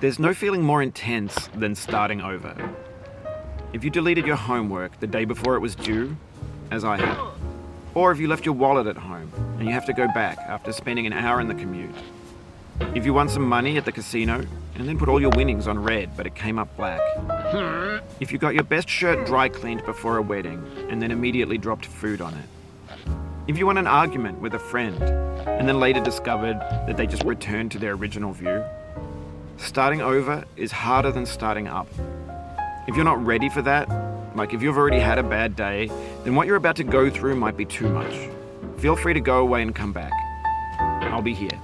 There's no feeling more intense than starting over. If you deleted your homework the day before it was due, as I had, or if you left your wallet at home and you have to go back after spending an hour in the commute. If you won some money at the casino and then put all your winnings on red but it came up black. If you got your best shirt dry cleaned before a wedding and then immediately dropped food on it. If you won an argument with a friend and then later discovered that they just returned to their original view. Starting over is harder than starting up. If you're not ready for that, like if you've already had a bad day, then what you're about to go through might be too much. Feel free to go away and come back. I'll be here.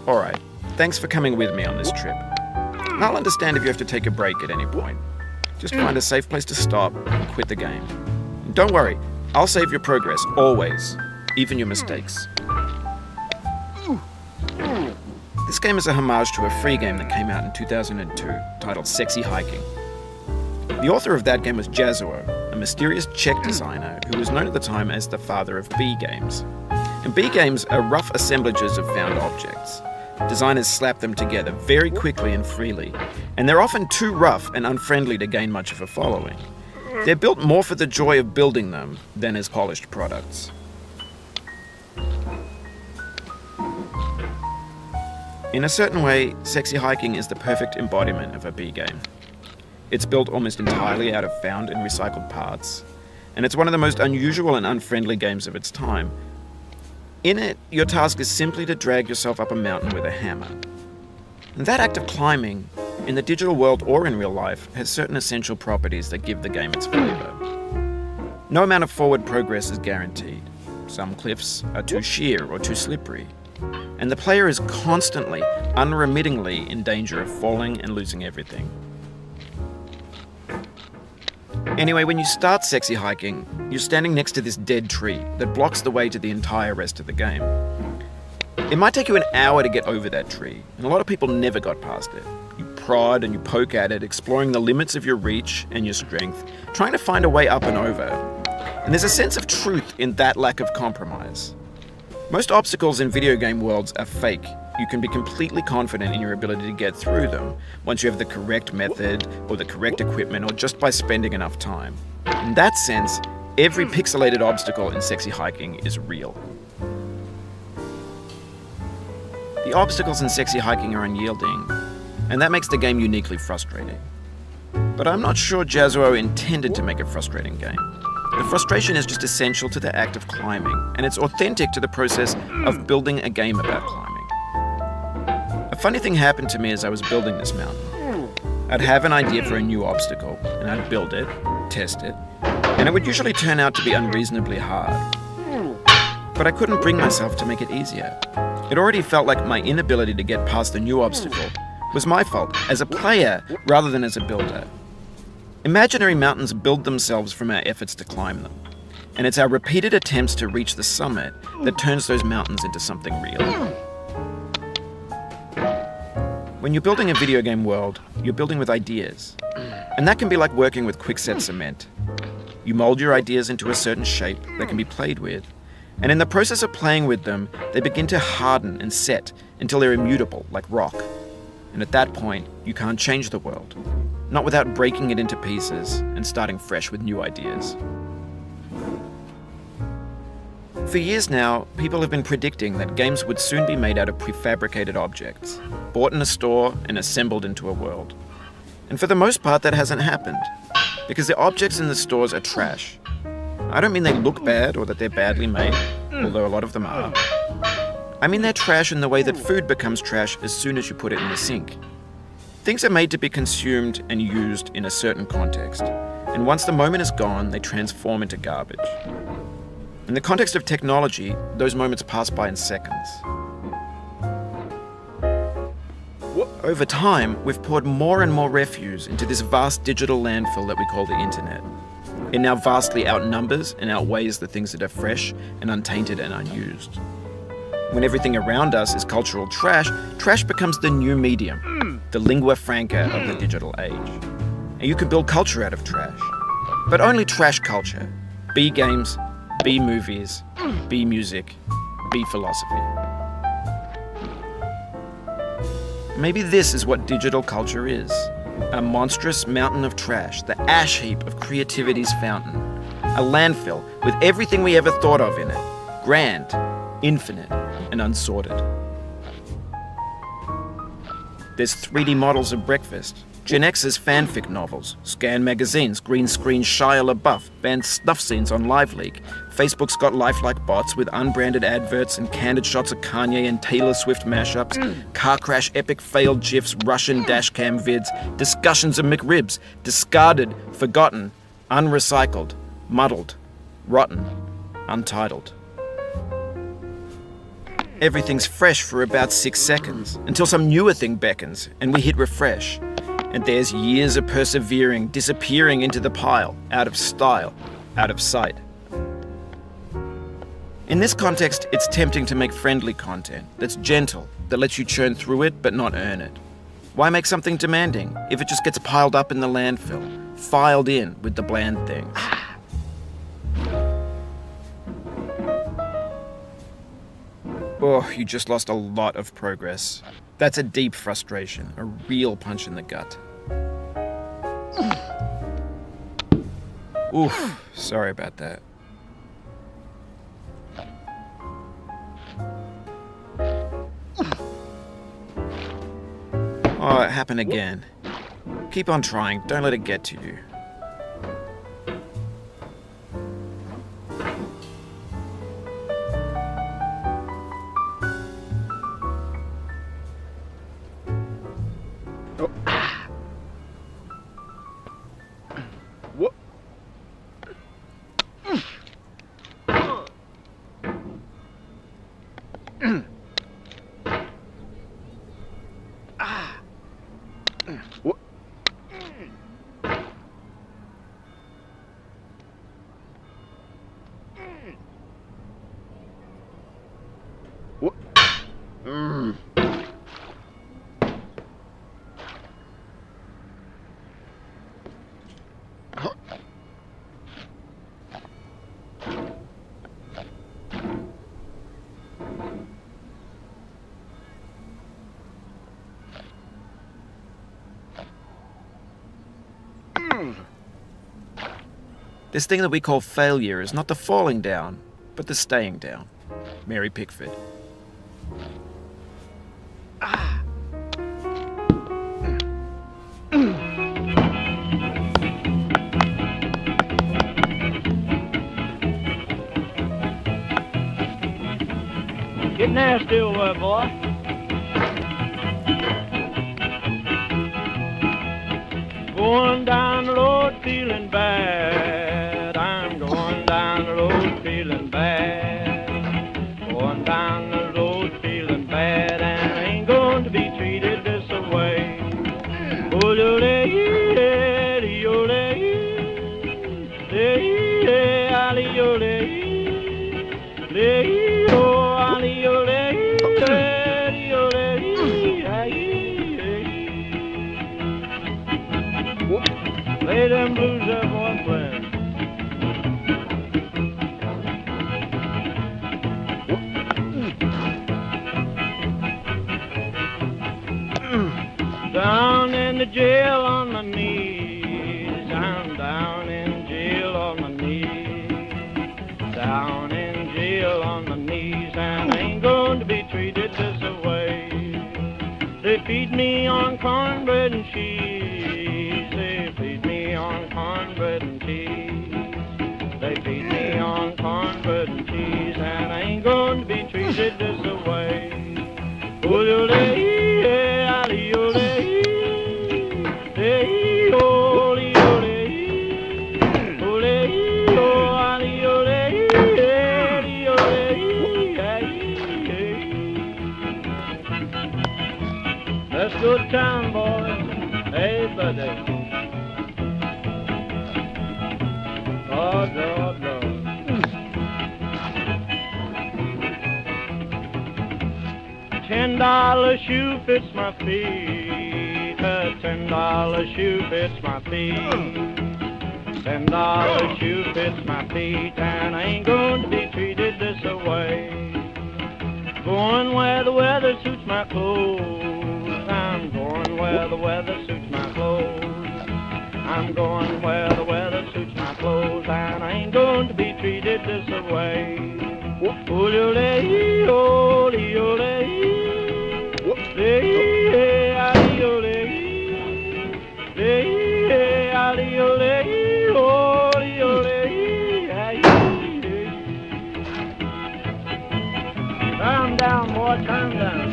Alright, thanks for coming with me on this trip. I'll understand if you have to take a break at any point. Just find a safe place to stop and quit the game. And don't worry, I'll save your progress, always, even your mistakes. This game is a homage to a free game that came out in 2002, titled Sexy Hiking. The author of that game was Jazuo, a mysterious Czech designer who was known at the time as the father of B games. And B games are rough assemblages of found objects. Designers slap them together very quickly and freely, and they're often too rough and unfriendly to gain much of a following. They're built more for the joy of building them than as polished products. In a certain way, Sexy Hiking is the perfect embodiment of a B game. It's built almost entirely out of found and recycled parts, and it's one of the most unusual and unfriendly games of its time. In it, your task is simply to drag yourself up a mountain with a hammer. And that act of climbing, in the digital world or in real life, has certain essential properties that give the game its flavor. No amount of forward progress is guaranteed. Some cliffs are too sheer or too slippery. And the player is constantly, unremittingly in danger of falling and losing everything. Anyway, when you start Sexy Hiking, you're standing next to this dead tree that blocks the way to the entire rest of the game. It might take you an hour to get over that tree, and a lot of people never got past it. You prod and you poke at it, exploring the limits of your reach and your strength, trying to find a way up and over. And there's a sense of truth in that lack of compromise. Most obstacles in video game worlds are fake. You can be completely confident in your ability to get through them once you have the correct method or the correct equipment or just by spending enough time. In that sense, every pixelated obstacle in Sexy Hiking is real. The obstacles in Sexy Hiking are unyielding, and that makes the game uniquely frustrating. But I'm not sure Jazuo intended to make a frustrating game. The frustration is just essential to the act of climbing, and it's authentic to the process of building a game about climbing. A funny thing happened to me as I was building this mountain. I'd have an idea for a new obstacle, and I'd build it, test it, and it would usually turn out to be unreasonably hard. But I couldn't bring myself to make it easier. It already felt like my inability to get past the new obstacle was my fault as a player rather than as a builder. Imaginary mountains build themselves from our efforts to climb them, and it's our repeated attempts to reach the summit that turns those mountains into something real. When you're building a video game world, you're building with ideas, and that can be like working with quickset cement. You mold your ideas into a certain shape that can be played with, and in the process of playing with them, they begin to harden and set until they're immutable, like rock. And at that point, you can't change the world. Not without breaking it into pieces and starting fresh with new ideas. For years now, people have been predicting that games would soon be made out of prefabricated objects, bought in a store and assembled into a world. And for the most part, that hasn't happened, because the objects in the stores are trash. I don't mean they look bad or that they're badly made, although a lot of them are. I mean they're trash in the way that food becomes trash as soon as you put it in the sink. Things are made to be consumed and used in a certain context, and once the moment is gone, they transform into garbage. In the context of technology, those moments pass by in seconds. Over time, we've poured more and more refuse into this vast digital landfill that we call the internet. It now vastly outnumbers and outweighs the things that are fresh and untainted and unused. When everything around us is cultural trash, trash becomes the new medium, the lingua franca of the digital age. And you can build culture out of trash. But only trash culture. B games, B movies, B music, B philosophy. Maybe this is what digital culture is. A monstrous mountain of trash, the ash heap of creativity's fountain. A landfill with everything we ever thought of in it. Grand, infinite, and unsorted. There's 3D models of breakfast, Gen X's fanfic novels, Scan magazines, green screen Shia LaBeouf, banned snuff scenes on LiveLeak. Facebook's got lifelike bots with unbranded adverts and candid shots of Kanye and Taylor Swift mashups, car crash epic failed GIFs, Russian dashcam vids, discussions of McRibs, discarded, forgotten, unrecycled, muddled, rotten, untitled. Everything's fresh for about 6 seconds, until some newer thing beckons, and we hit refresh. And there's years of persevering disappearing into the pile, out of style, out of sight. In this context, it's tempting to make friendly content that's gentle, that lets you churn through it but not earn it. Why make something demanding if it just gets piled up in the landfill, filed in with the bland things? Oh, you just lost a lot of progress. That's a deep frustration, a real punch in the gut. Oof, sorry about that. Oh, it happened again. Keep on trying, don't let it get to you. This thing that we call failure is not the falling down, but the staying down. Mary Pickford. Get nasty over there, boy. Going down the road feeling bad. I'm going down the road feeling bad. Going down the road feeling bad, and I ain't going to be treated this way. Oh, lay them blues up on playing. Down in the jail on my knees. I'm down in jail on my knees. Down in jail on my knees, and I ain't going to be treated this way. They feed me on cornbread and cheese. They feed me on cornbread and cheese. They feed me on cornbread and cheese, and I ain't going to be treated this way. That's good time, boys. Hey, buddy. Lord, Lord, Lord. $10 shoe fits my feet. A $10 shoe fits my feet. $10 shoe fits my feet, and I ain't going to be treated this way. Going where the weather suits my clothes. head this away. Ole, ole, ole, calm down, boy, calm down.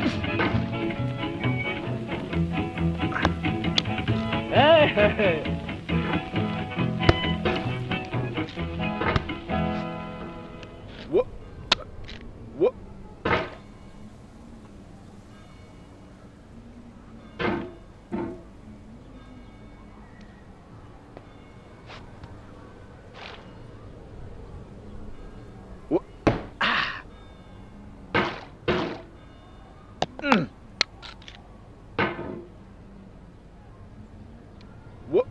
Hey, hey, hey. What? What? What? Ah. What?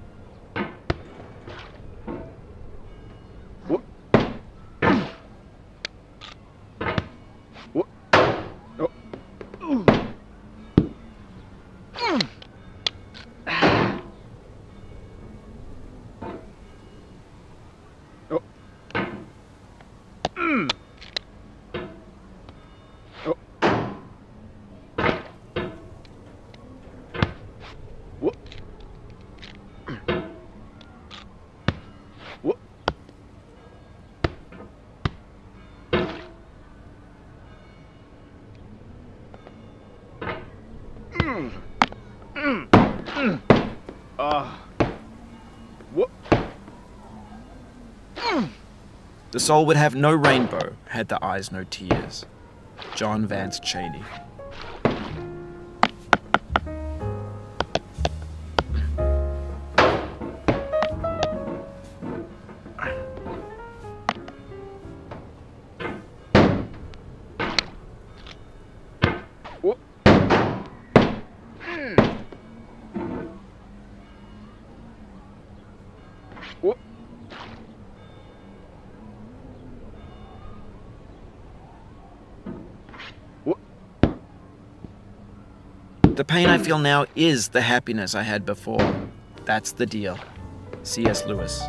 What? What? No. No. No. What? What? What? The soul would have no rainbow had the eyes no tears. John Vance Cheney. What? What? What? The pain I feel now is the happiness I had before. That's the deal. C.S. Lewis.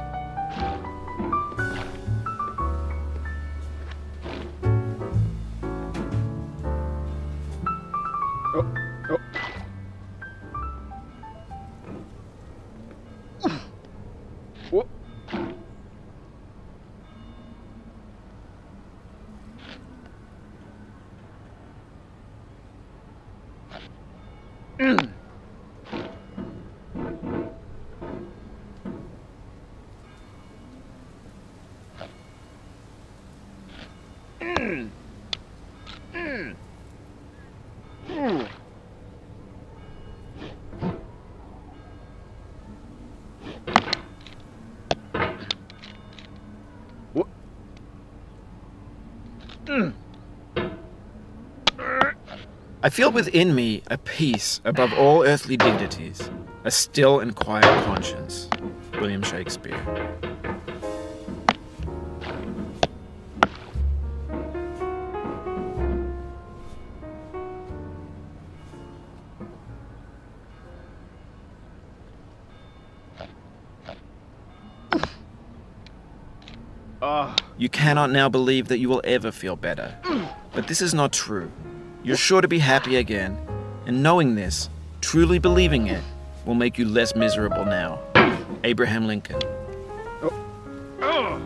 Oh, oh. What? What? I feel within me a peace above all earthly dignities, a still and quiet conscience. William Shakespeare. You cannot now believe that you will ever feel better. But this is not true. You're sure to be happy again, and knowing this, truly believing it, will make you less miserable now. Abraham Lincoln. Oh.